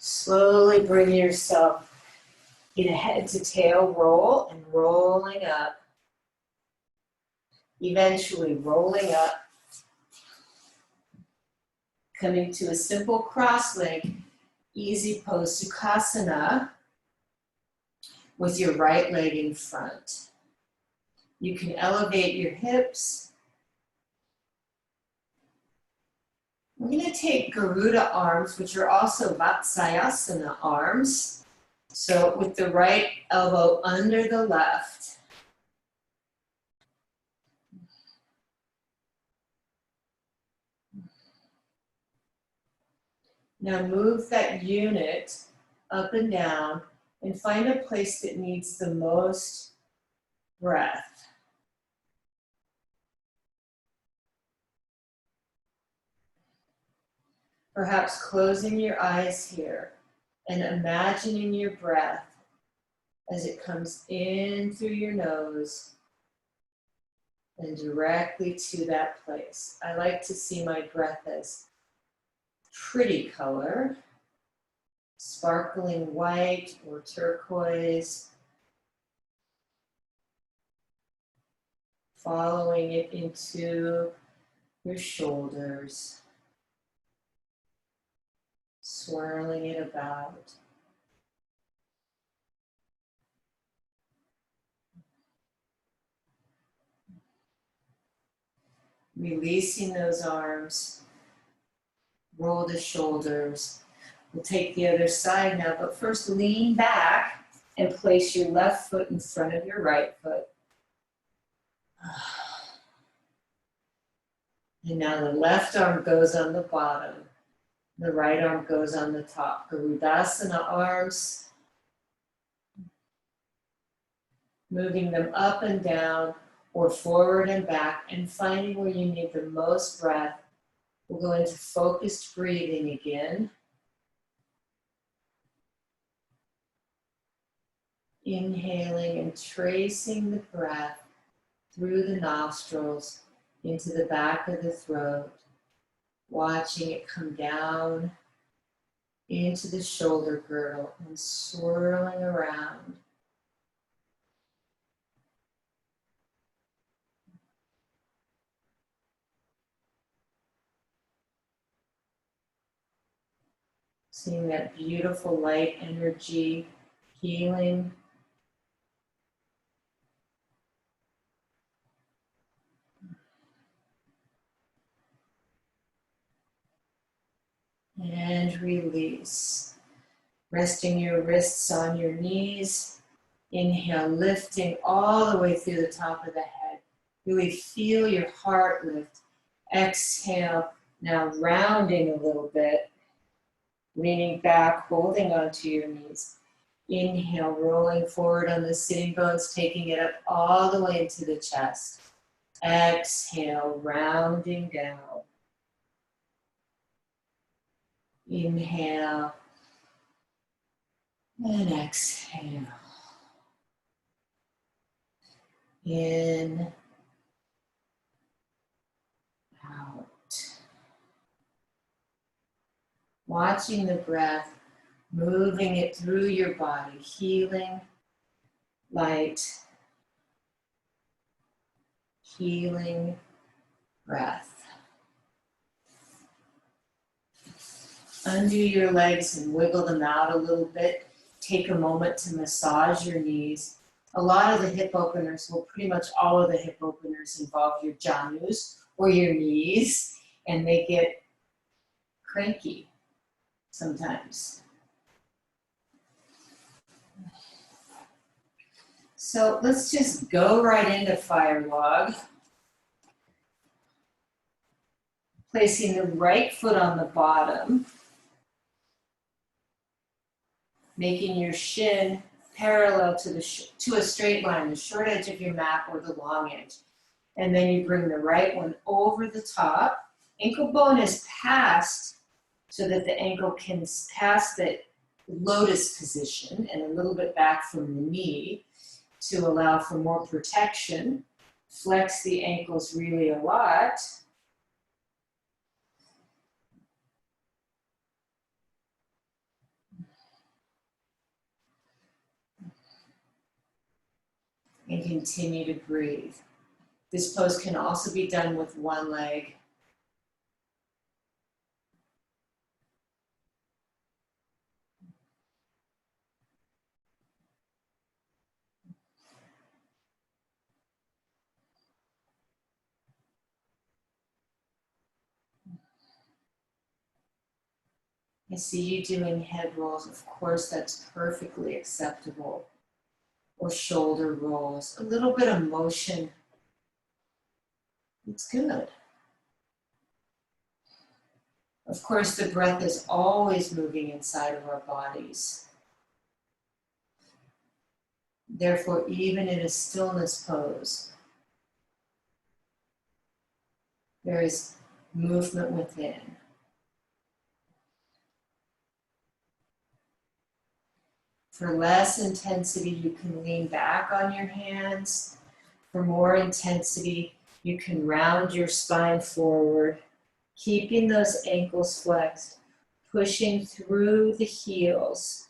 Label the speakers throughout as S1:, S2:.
S1: Slowly bring yourself in a head to tail roll and rolling up. Eventually rolling up. Coming to a simple cross-leg, easy pose, Sukhasana, with your right leg in front. You can elevate your hips. We're going to take Garuda arms, which are also Vatsyasana arms. So with the right elbow under the left. Now move that unit up and down and find a place that needs the most breath. Perhaps closing your eyes here and imagining your breath as it comes in through your nose and directly to that place. I like to see my breath as pretty color, sparkling white or turquoise, following it into your shoulders, swirling it about. Releasing those arms, roll the shoulders. We'll take the other side now, but first lean back and place your left foot in front of your right foot. And now the left arm goes on the bottom, the right arm goes on the top. Garudasana arms, moving them up and down or forward and back and finding where you need the most breath. We'll go into focused breathing again. Inhaling and tracing the breath through the nostrils into the back of the throat. Watching it come down into the shoulder girdle and swirling around. Seeing that beautiful light energy healing. And release. Resting your wrists on your knees. Inhale, lifting all the way through the top of the head. Really feel your heart lift. Exhale, now rounding a little bit. Leaning back, holding onto your knees. Inhale, rolling forward on the sitting bones, taking it up all the way into the chest. Exhale, rounding down. Inhale and exhale. In, out. Watching the breath, moving it through your body, healing, light, healing breath. Undo your legs and wiggle them out a little bit. Take a moment to massage your knees. A lot of the hip openers, well, pretty much all of the hip openers involve your janus or your knees, and they get cranky sometimes. So let's just go right into fire log. Placing the right foot on the bottom. Making your shin parallel to a straight line, the short edge of your mat or the long edge. And then you bring the right one over the top. Ankle bone is passed so that the ankle can pass the lotus position and a little bit back from the knee to allow for more protection. Flex the ankles really a lot. and continue to breathe. This pose can also be done with one leg. I see you doing head rolls. Of course, that's perfectly acceptable. Or shoulder rolls. A little bit of motion. It's good. Of course, the breath is always moving inside of our bodies. Therefore, even in a stillness pose, there is movement within. For less intensity, you can lean back on your hands. For more intensity, you can round your spine forward, keeping those ankles flexed, pushing through the heels.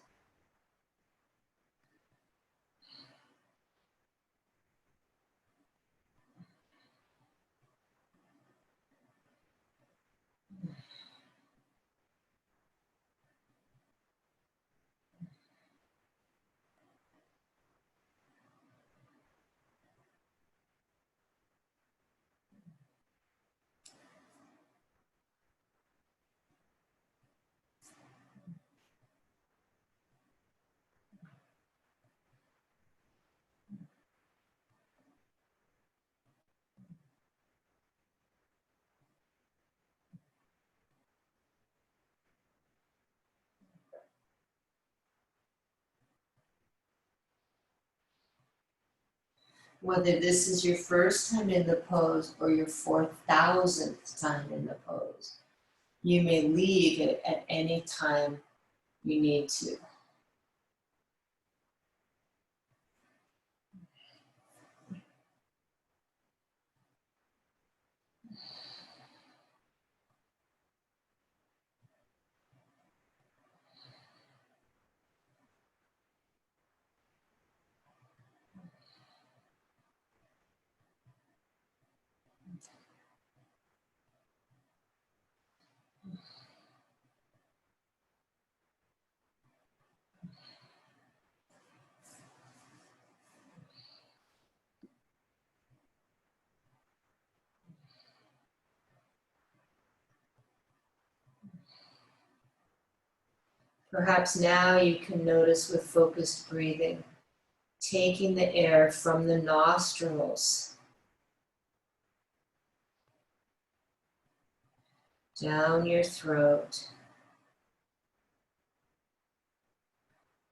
S1: Whether this is your first time in the pose or your 4,000th time in the pose, you may leave it at any time you need to. Perhaps now you can notice with focused breathing, taking the air from the nostrils down your throat,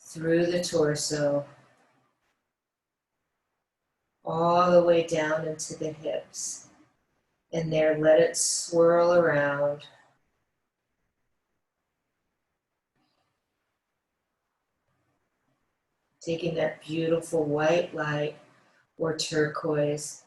S1: through the torso, all the way down into the hips. And there, let it swirl around. Taking that beautiful white light or turquoise.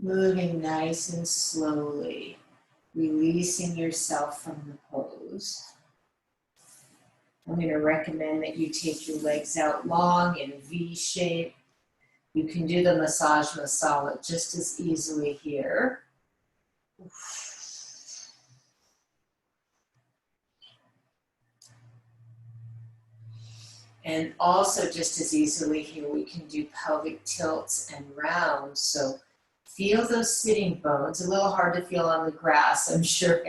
S1: moving nice and slowly, releasing yourself from the pose. I'm going to recommend that you take your legs out long in V shape. You can do the massage masala just as easily here. And also just as easily here, we can do pelvic tilts and rounds. So feel those sitting bones. A little hard to feel on the grass, I'm sure.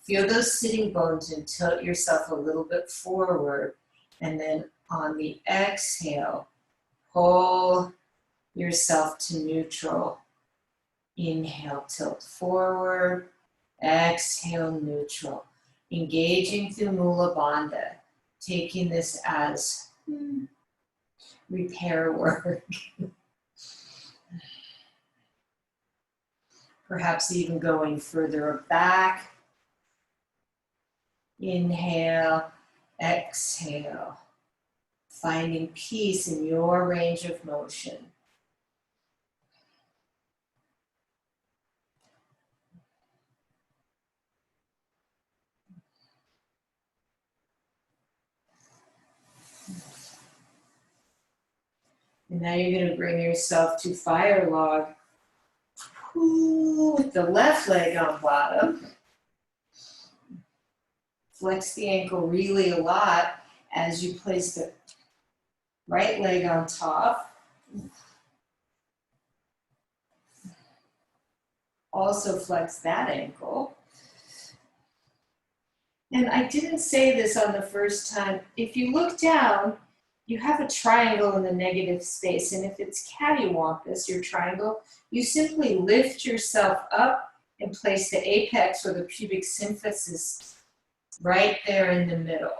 S1: Feel those sitting bones and tilt yourself a little bit forward. And then on the exhale, pull yourself to neutral. Inhale, tilt forward. Exhale, neutral. Engaging through Mula Bandha. Taking this as repair work. Perhaps even going further back. Inhale, exhale. Finding peace in your range of motion. And now you're going to bring yourself to fire log. With the left leg on bottom. Flex the ankle really a lot as you place the right leg on top. Also flex that ankle. And I didn't say this on the first time. If you look down, you have a triangle in the negative space. And if it's cattywampus, your triangle, you simply lift yourself up and place the apex or the pubic symphysis right there in the middle.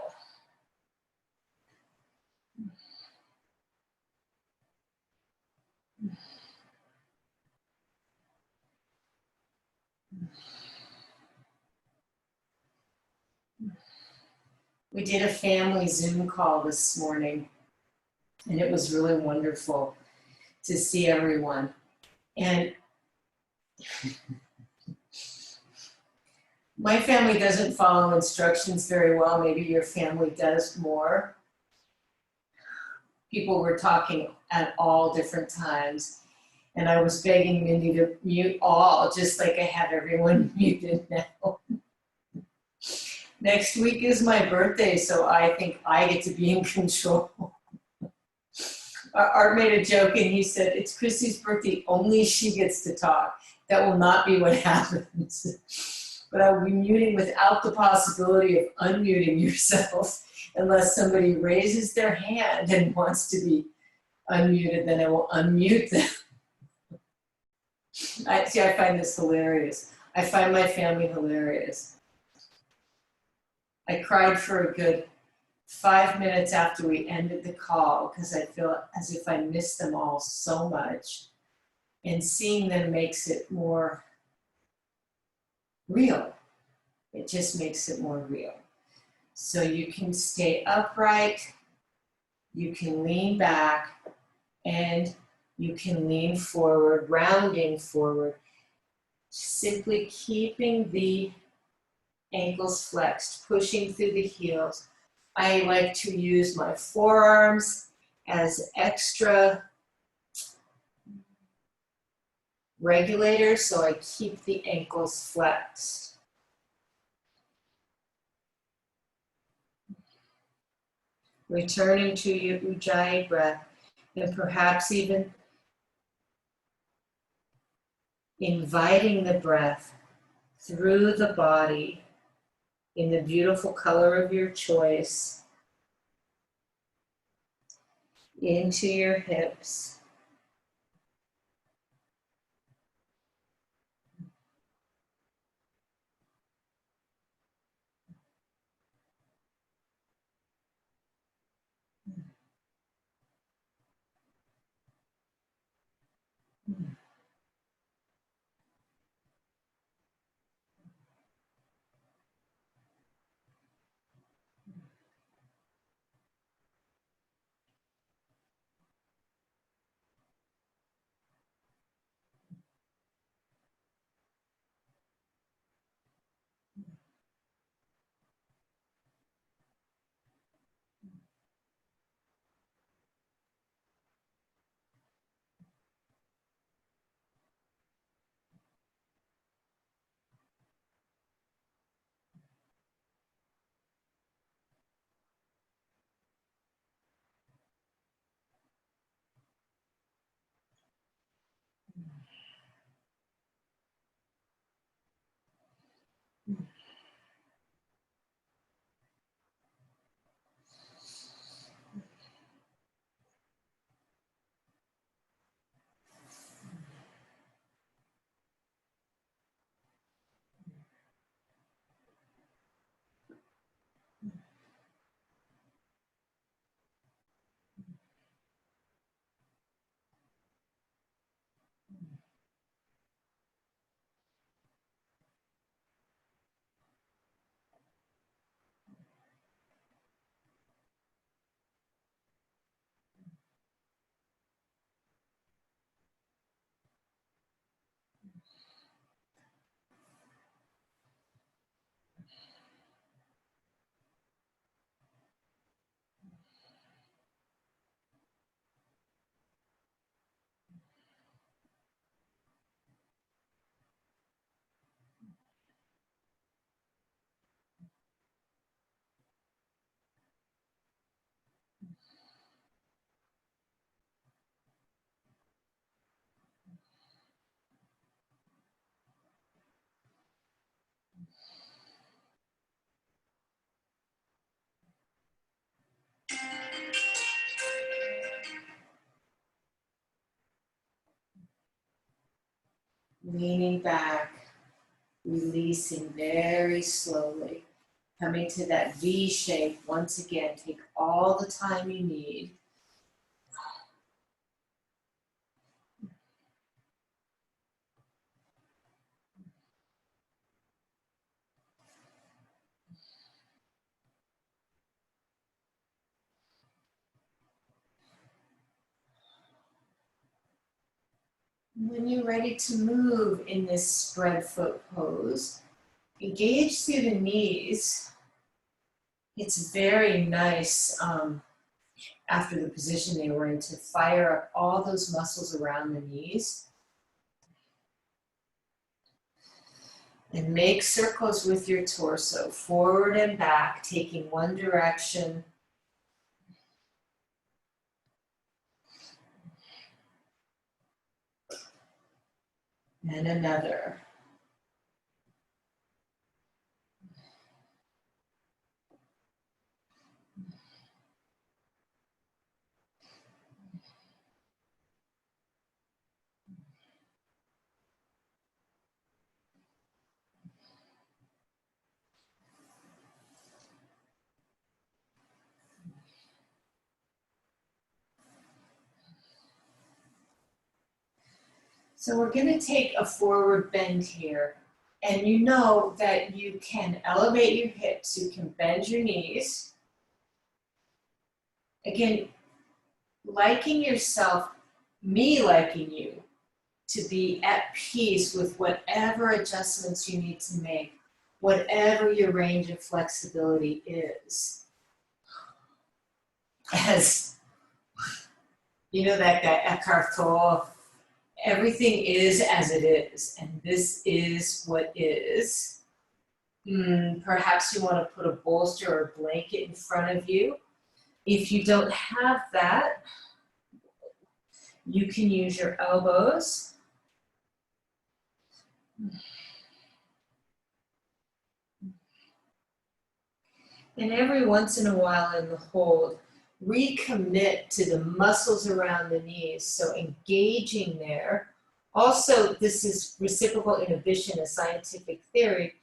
S1: We did a family Zoom call this morning, and it was really wonderful to see everyone. And my family doesn't follow instructions very well. Maybe your family does more. People were talking at all different times. And I was begging Mindy to mute all, just like I have everyone muted now. Next week is my birthday, so I think I get to be in control. Art made a joke and he said, it's Kristy's birthday, only she gets to talk. That will not be what happens. But I will be muting without the possibility of unmuting yourself unless somebody raises their hand and wants to be unmuted, then I will unmute them. I find this hilarious. I find my family hilarious. I cried for a good 5 minutes after we ended the call because I feel as if I missed them all so much. And seeing them makes it more real. It just makes it more real. So you can stay upright, you can lean back, and you can lean forward, rounding forward, simply keeping the ankles flexed, pushing through the heels. I like to use my forearms as extra regulators, so I keep the ankles flexed. Returning to your Ujjayi breath, and perhaps even inviting the breath through the body in the beautiful color of your choice, into your hips. Leaning back, releasing very slowly. Coming to that V shape once again. Take all the time you need. When you're ready to move in this spread foot pose, engage through the knees. It's very nice after the position they were in to fire up all those muscles around the knees. And make circles with your torso, forward and back, taking one direction. And another. So we're going to take a forward bend here. And you know that you can elevate your hips, you can bend your knees. Again, liking yourself, me liking you, to be at peace with whatever adjustments you need to make, whatever your range of flexibility is. As you know, that guy Eckhart Tolle, everything is as it is, and this is what is. Perhaps you want to put a bolster or a blanket in front of you. If you don't have that, you can use your elbows. And every once in a while in the hold, recommit to the muscles around the knees, so engaging there. Also, this is reciprocal inhibition, a scientific theory,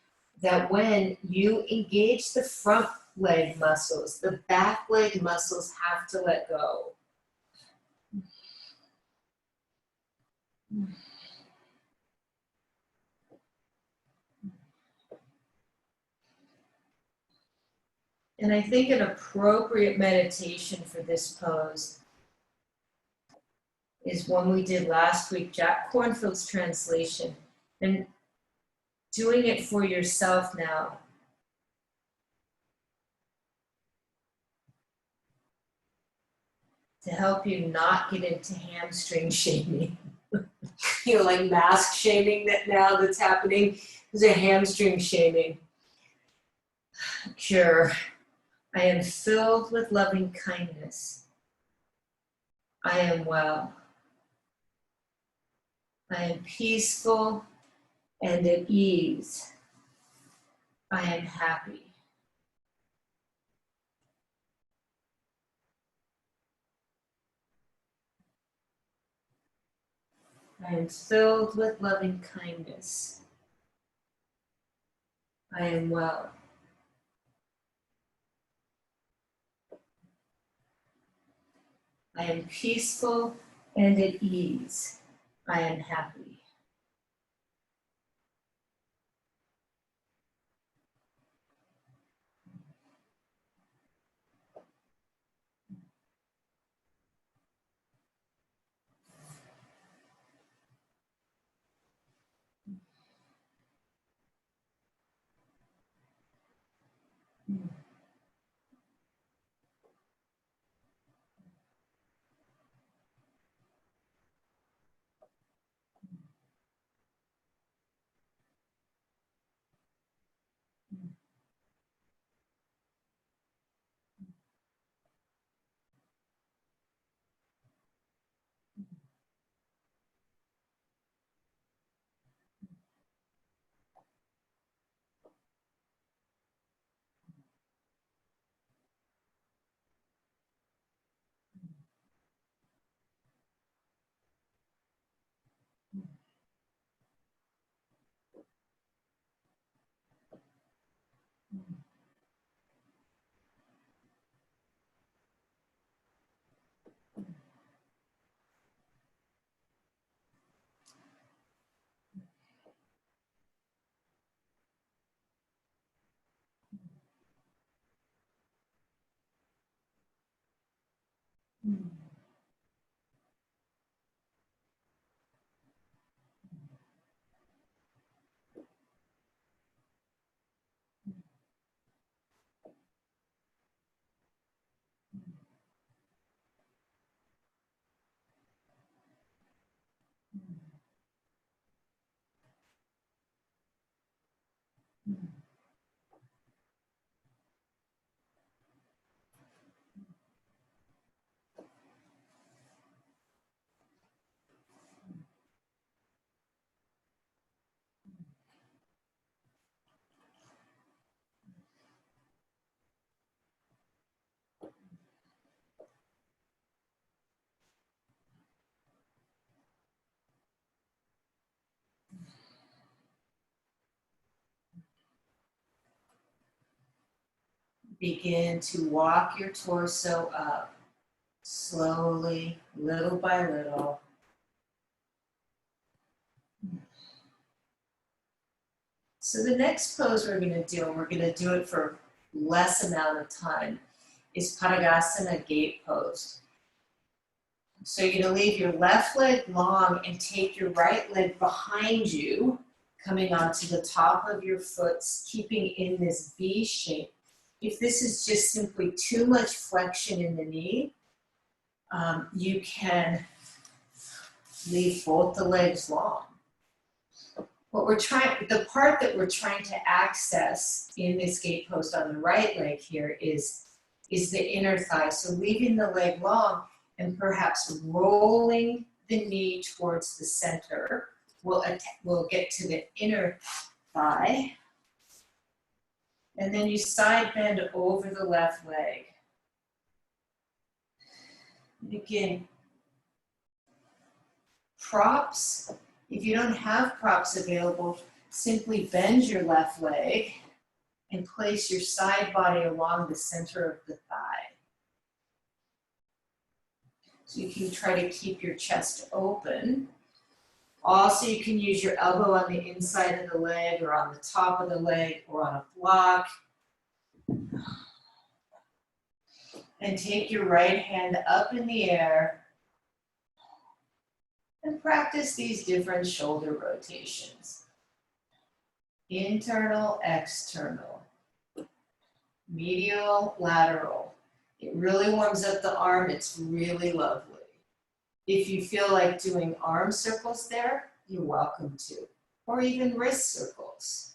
S1: that when you engage the front leg muscles, the back leg muscles have to let go. And I think an appropriate meditation for this pose is one we did last week, Jack Kornfield's translation. And doing it for yourself now. To help you not get into hamstring shaming. You know, like mask shaming that's happening. There's a hamstring shaming. Cure. I am filled with loving kindness. I am well. I am peaceful and at ease. I am happy. I am filled with loving kindness. I am well. I am peaceful and at ease. I am happy. Begin to walk your torso up slowly, little by little. So the next pose we're going to do, and we're going to do it for less amount of time, is Padangusthasana gate pose. So you're going to leave your left leg long and take your right leg behind you, coming onto the top of your foot, keeping in this V shape. If this is just simply too much flexion in the knee, you can leave both the legs long. The part that we're trying to access in this gate pose on the right leg here is the inner thigh. So leaving the leg long and perhaps rolling the knee towards the center. We'll get to the inner thigh. And then you side bend over the left leg. And again, props. If you don't have props available, simply bend your left leg and place your side body along the center of the thigh. So you can try to keep your chest open. Also, you can use your elbow on the inside of the leg or on the top of the leg or on a block. And take your right hand up in the air and practice these different shoulder rotations. Internal, external, medial, lateral. It really warms up the arm. It's really lovely. If you feel like doing arm circles there, you're welcome to, or even wrist circles.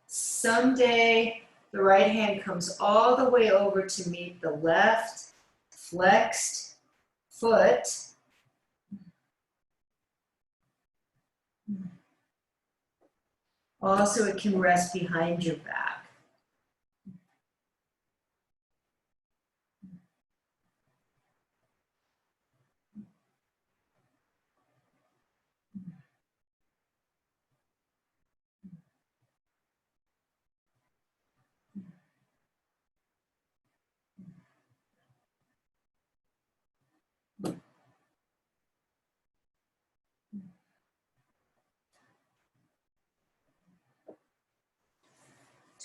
S1: Someday, the right hand comes all the way over to meet the left flexed foot. Also, it can rest behind your back.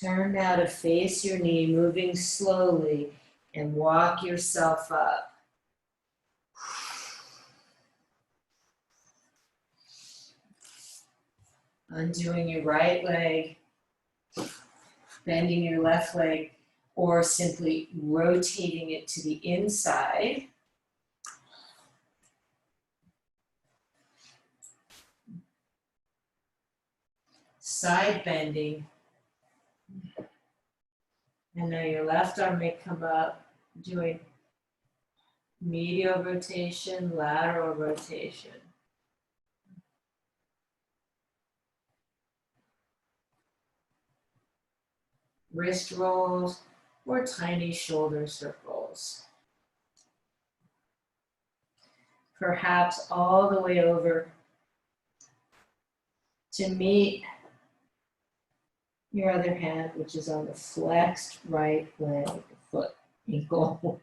S1: Turn now to face your knee, moving slowly, and walk yourself up. Undoing your right leg, bending your left leg, or simply rotating it to the inside. Side bending. And now your left arm may come up, doing medial rotation, lateral rotation. Wrist rolls or tiny shoulder circles. perhaps all the way over to meet your other hand, which is on the flexed right leg, foot, ankle.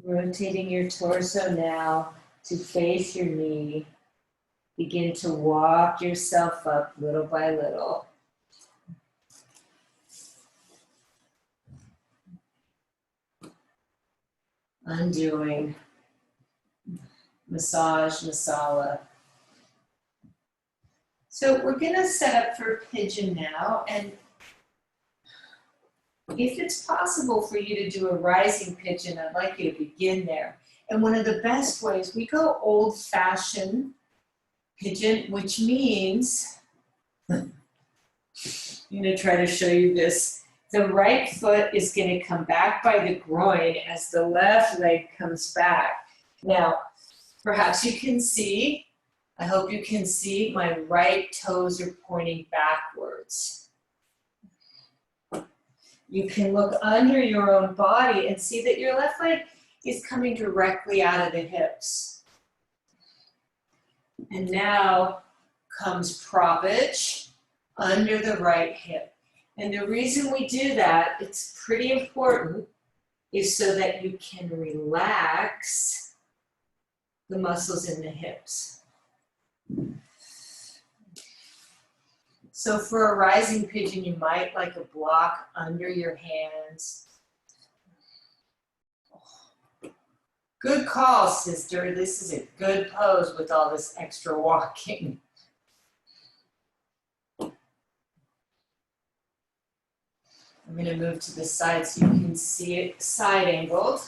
S1: Rotating your torso now to face your knee. Begin to walk yourself up little by little. Undoing. Massage, masala. So we're going to set up for pigeon now, and if it's possible for you to do a rising pigeon, I'd like you to begin there. And one of the best ways, we go old-fashioned pigeon, which means, I'm going to try to show you this. The right foot is going to come back by the groin as the left leg comes back. Now, perhaps you can see, I hope you can see, my right toes are pointing backwards. You can look under your own body and see that your left leg is coming directly out of the hips. And now comes propage under the right hip. And the reason we do that, it's pretty important, is so that you can relax the muscles in the hips. So for a rising pigeon, you might like a block under your hands. Good call, sister. This is a good pose with all this extra walking. I'm going to move to the side so you can see it side angled.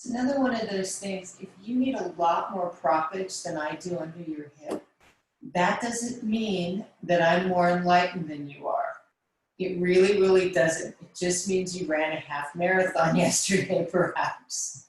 S1: It's another one of those things, if you need a lot more propage than I do under your hip, that doesn't mean that I'm more enlightened than you are. It really, really doesn't. It just means you ran a half marathon yesterday, perhaps.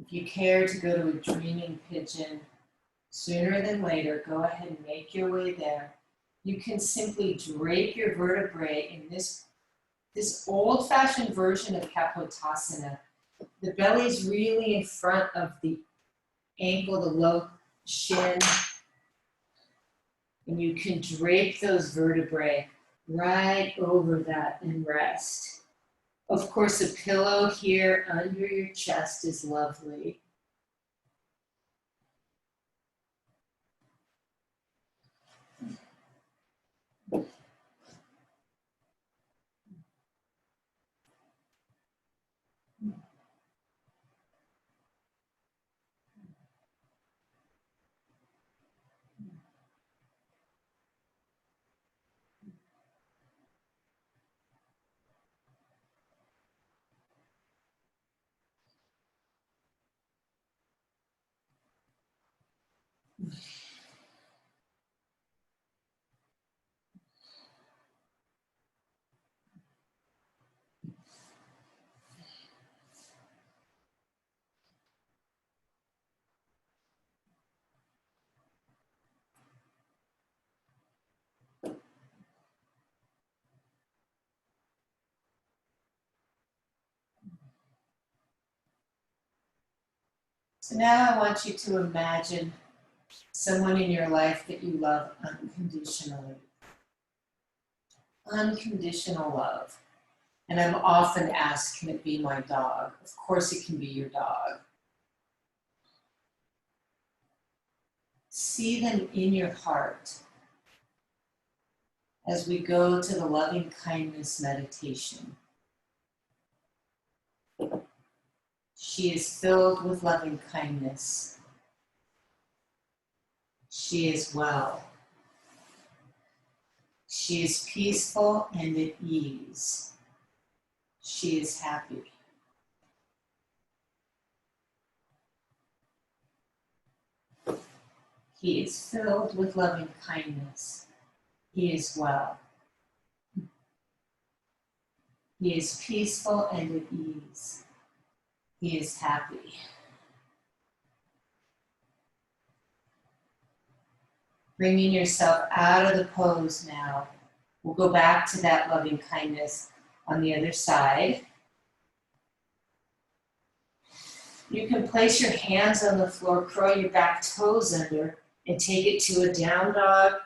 S1: If you care to go to a dreaming pigeon sooner than later, go ahead and make your way there. You can simply drape your vertebrae in this old-fashioned version of Kapotasana. The belly's really in front of the ankle, the low shin, and you can drape those vertebrae right over that and rest. Of course, a pillow here under your chest is lovely. So now I want you to imagine someone in your life that you love unconditionally. Unconditional love. And I'm often asked, can it be my dog? Of course it can be your dog. See them in your heart as we go to the loving kindness meditation. She is filled with loving kindness. She is well. She is peaceful and at ease. She is happy. He is filled with loving kindness. He is well. He is peaceful and at ease. He is happy. Bringing yourself out of the pose now. We'll go back to that loving kindness on the other side. You can place your hands on the floor, curl your back toes under, and take it to a down dog.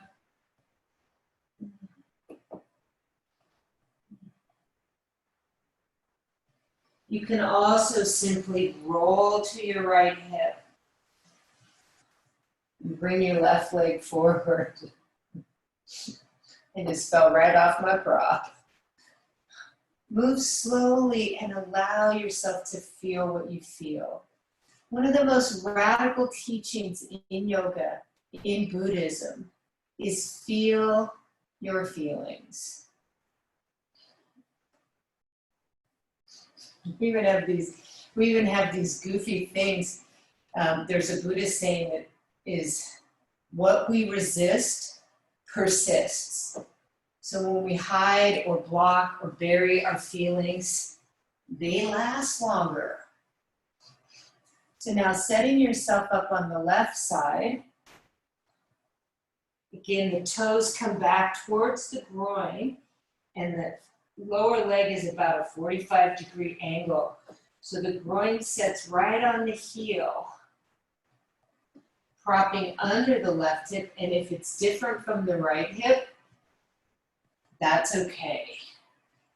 S1: You can also simply roll to your right hip and bring your left leg forward. And just fell right off my bra. Move slowly and allow yourself to feel what you feel. One of the most radical teachings in yoga, in Buddhism, is feel your feelings. We even have these goofy things. There's a Buddhist saying that is, what we resist persists. So when we hide or block or bury our feelings, they last longer. So now setting yourself up on the left side. Again, the toes come back towards the groin and the lower leg is about a 45-degree angle. So the groin sets right on the heel, propping under the left hip. And if it's different from the right hip, that's okay.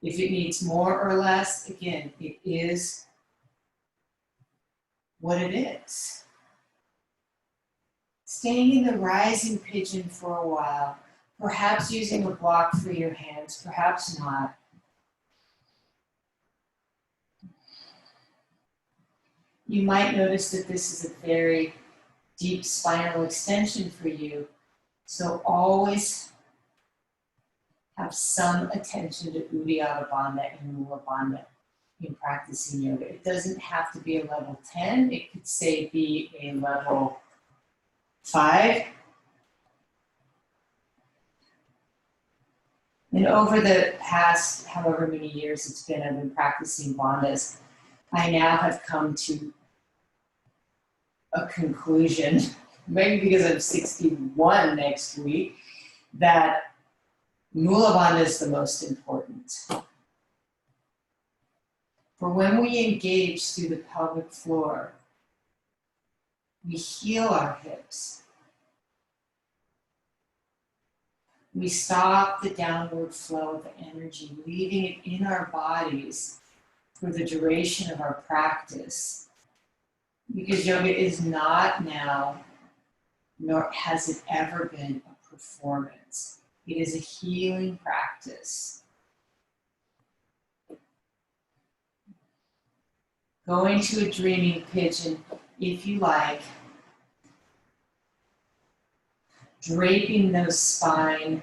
S1: If it needs more or less, again, it is what it is. Staying in the rising pigeon for a while, perhaps using a block for your hands, perhaps not. You might notice that this is a very deep spinal extension for you, so always have some attention to Uddiyana Bandha and Mula Bandha in practicing yoga. It doesn't have to be a level 10, it could say be a level 5. And over the past however many years it's been, I've been practicing bandhas. I now have come to a conclusion, maybe because I'm 61 next week, that Mula Bandha is the most important. For when we engage through the pelvic floor, we heal our hips. We stop the downward flow of energy, leaving it in our bodies for the duration of our practice. Because yoga is not now, nor has it ever been, a performance. It is a healing practice. Going to a dreaming pigeon, if you like. Draping those spine,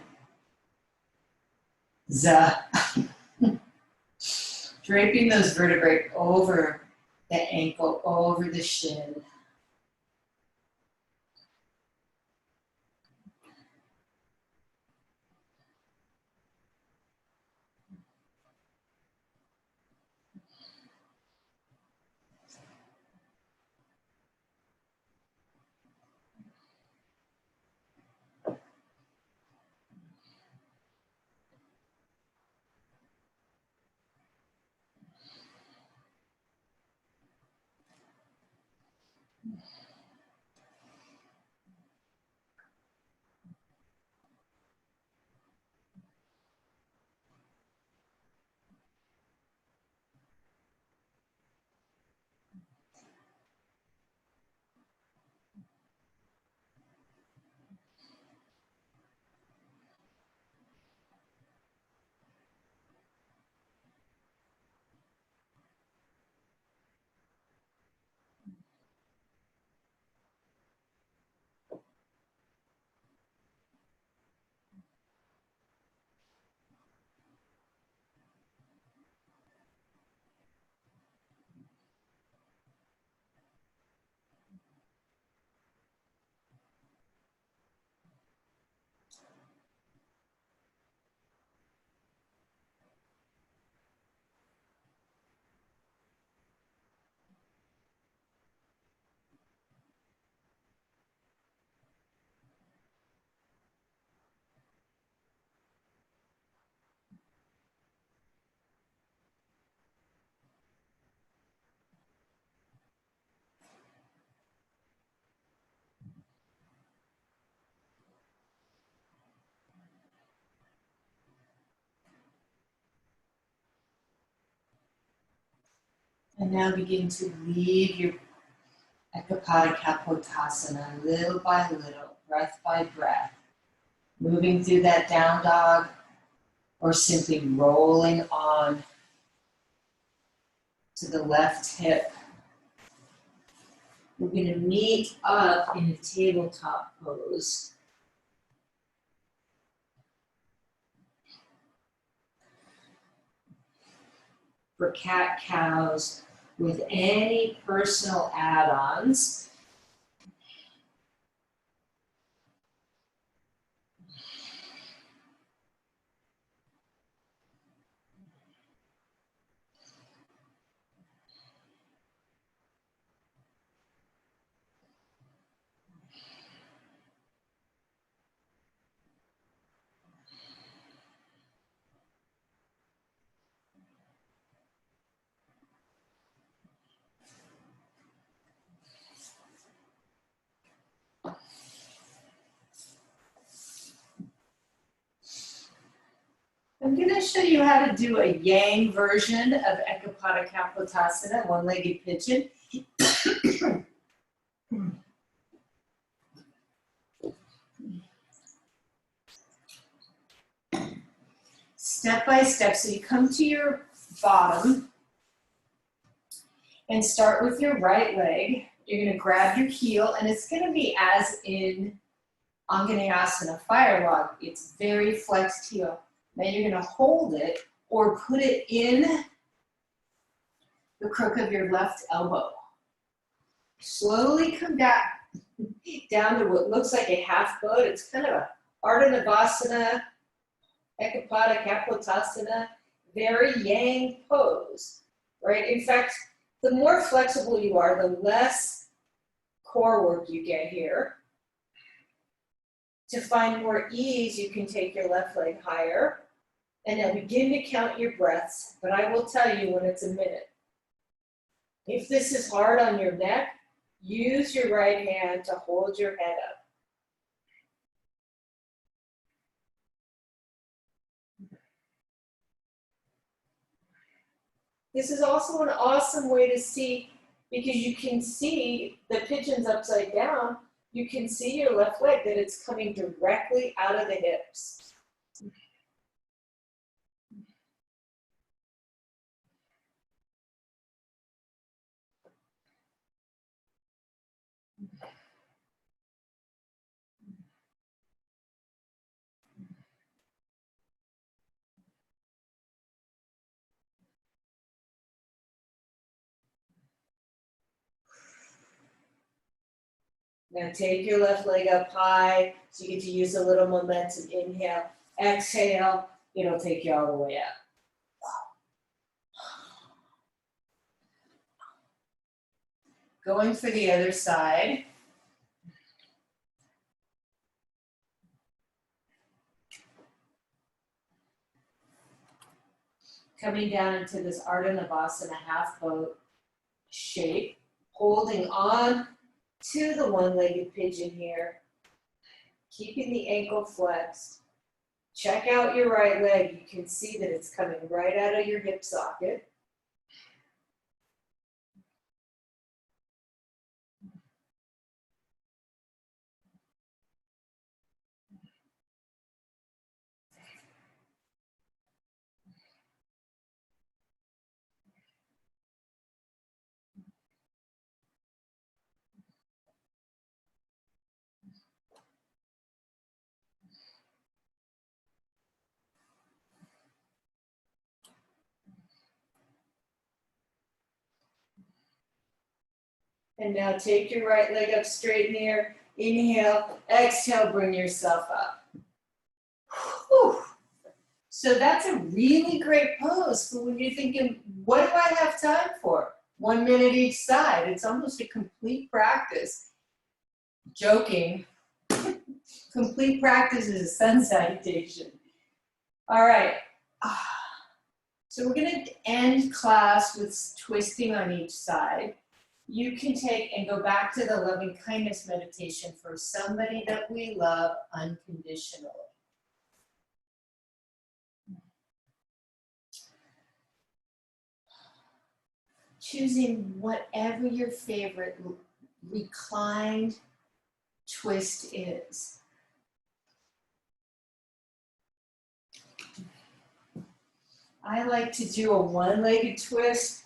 S1: draping those vertebrae over the ankle, over the shin. And now begin to leave your Ekapada Kapottasana little by little, breath by breath, moving through that down dog or simply rolling on to the left hip. We're going to meet up in a tabletop pose. For cat-cows with any personal add-ons. I'm going to show you how to do a yang version of Ekapada Kapottasana, one-legged pigeon. Step by step, so you come to your bottom and start with your right leg. You're going to grab your heel, and it's going to be as in Anjaneyasana, fire log. It's very flexed heel. Now you're going to hold it or put it in the crook of your left elbow. Slowly come back down to what looks like a half boat. It's kind of a Ardha Navasana, Ekapada Kapottasana, very yang pose, right? In fact, the more flexible you are, the less core work you get here. To find more ease, you can take your left leg higher, and now begin to count your breaths, but I will tell you when it's a minute. If this is hard on your neck, use your right hand to hold your head up. This is also an awesome way to see, because you can see the pigeons upside down, you can see your left leg, that it's coming directly out of the hips. Now take your left leg up high, so you get to use a little momentum. Inhale, exhale, it'll take you all the way up. Going for the other side. Coming down into this Ardha Navasana half boat shape, holding on to the one-legged pigeon here, keeping the ankle flexed. Check out your right leg. You can see that it's coming right out of your hip socket. And now take your right leg up straight in the air. Inhale, exhale, bring yourself up. Whew. So that's a really great pose for when you're thinking, what do I have time for? 1 minute each side. It's almost a complete practice. Joking. Complete practice is a sun salutation. All right. So we're going to end class with twisting on each side. You can take and go back to the loving kindness meditation for somebody that we love unconditionally. choosing whatever your favorite reclined twist is. I like to do a one-legged twist.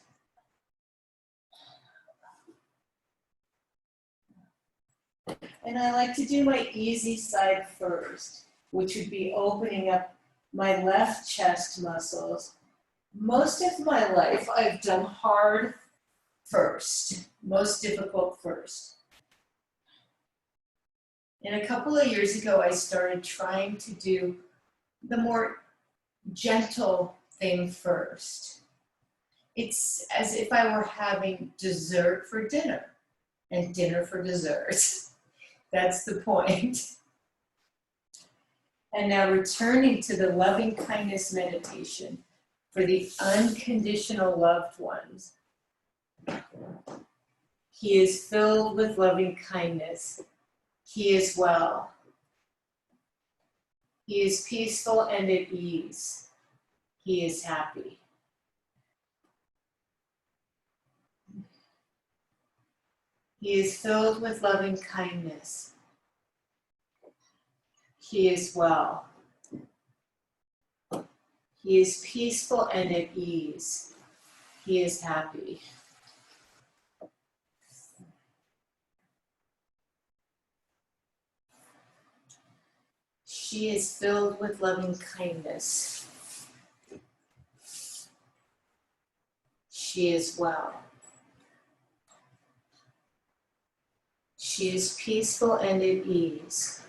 S1: And I like to do my easy side first, which would be opening up my left chest muscles. Most of my life, I've done hard first, most difficult first. And a couple of years ago, I started trying to do the more gentle thing first. It's as if I were having dessert for dinner and dinner for dessert. That's the point. And now returning to the loving kindness meditation for the unconditional loved ones. He is filled with loving kindness. He is well. He is peaceful and at ease. He is happy. He is filled with loving kindness. He is well. He is peaceful and at ease. He is happy. She is filled with loving kindness. She is well. She is peaceful and at ease.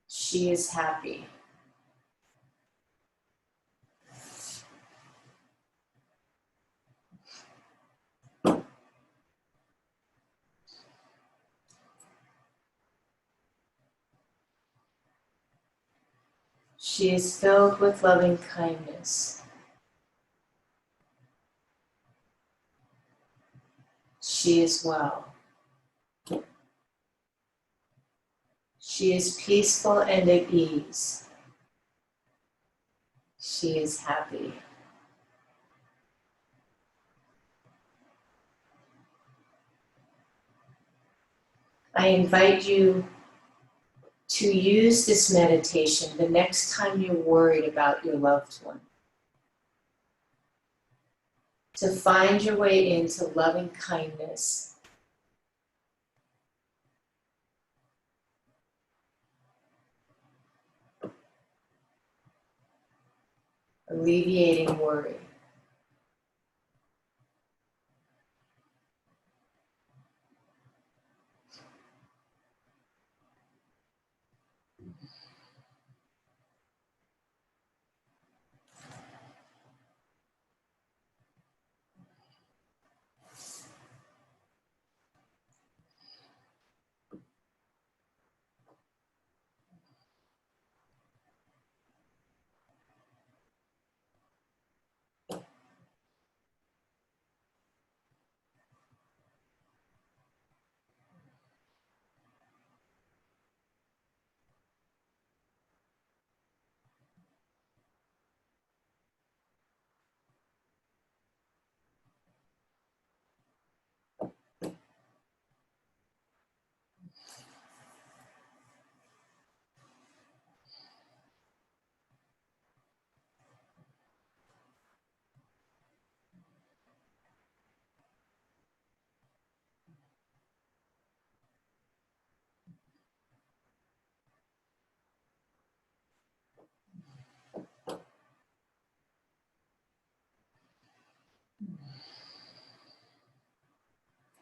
S1: She is happy. She is filled with loving kindness. She is well. She is peaceful and at ease. She is happy. I invite you to use this meditation the next time you're worried about your loved one. To find your way into loving kindness. Alleviating worry.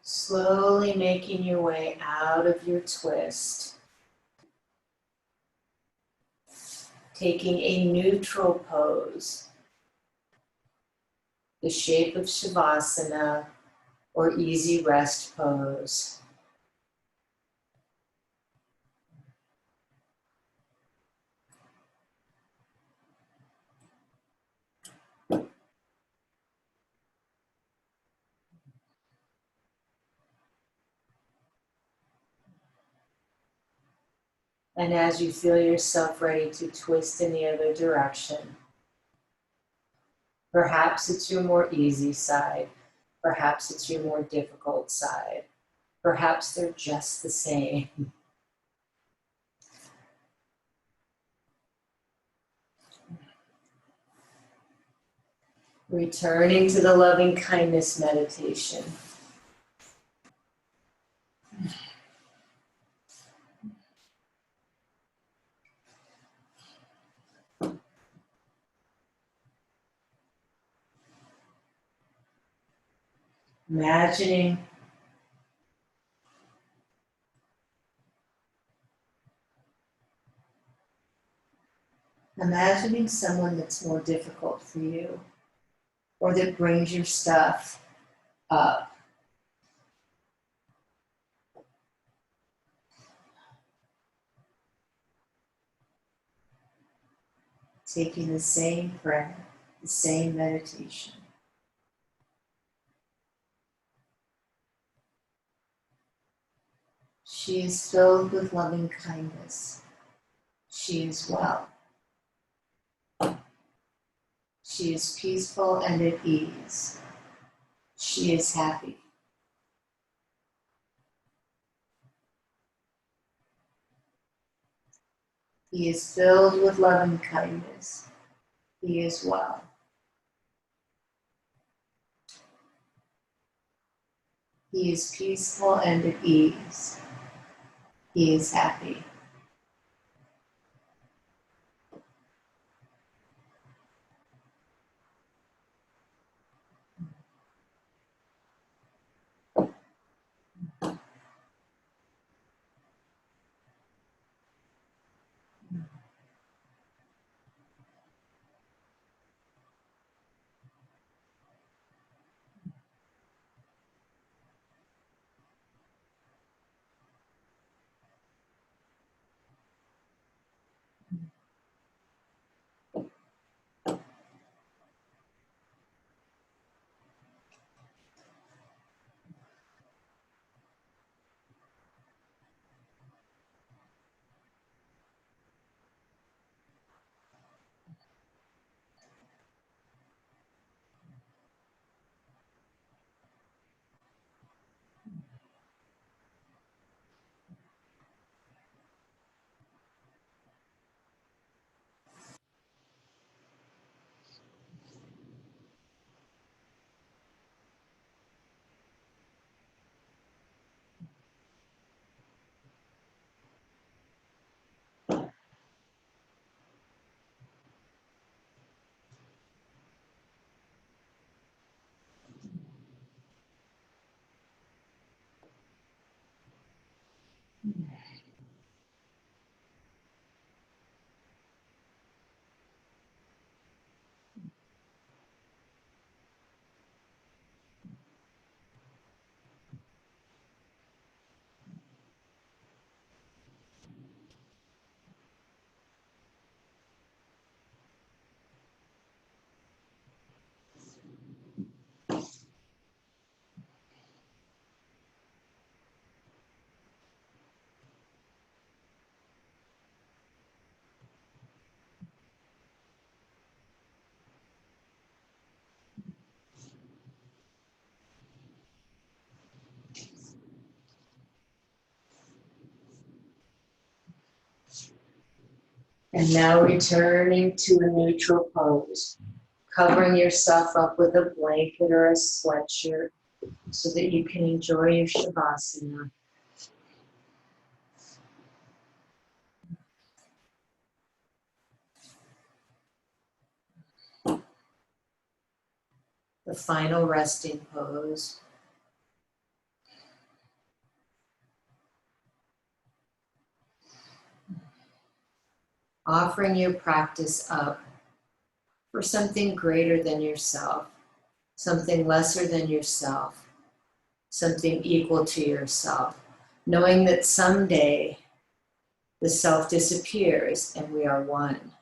S1: Slowly making your way out of your twist. Taking a neutral pose, the shape of Shavasana or easy rest pose. And as you feel yourself ready to twist in the other direction, perhaps it's your more easy side, Perhaps it's your more difficult side. Perhaps they're just the same. Returning to the loving kindness meditation. Imagining someone that's more difficult for you, or that brings your stuff up. Taking the same prayer, the same meditation. She is filled with loving kindness. She is well. She is peaceful and at ease. She is happy. He is filled with loving kindness. He is well. He is peaceful and at ease. He is happy. And now returning to a neutral pose, covering yourself up with a blanket or a sweatshirt so that you can enjoy your Shavasana. The final resting pose. Offering your practice up for something greater than yourself, something lesser than yourself, something equal to yourself, knowing that someday the self disappears and we are one.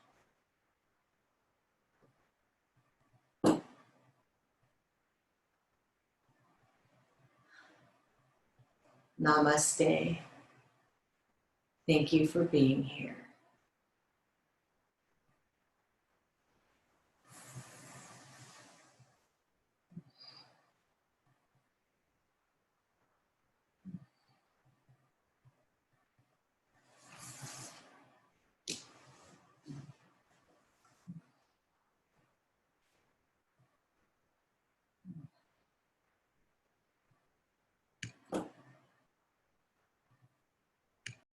S1: Namaste. Thank you for being here.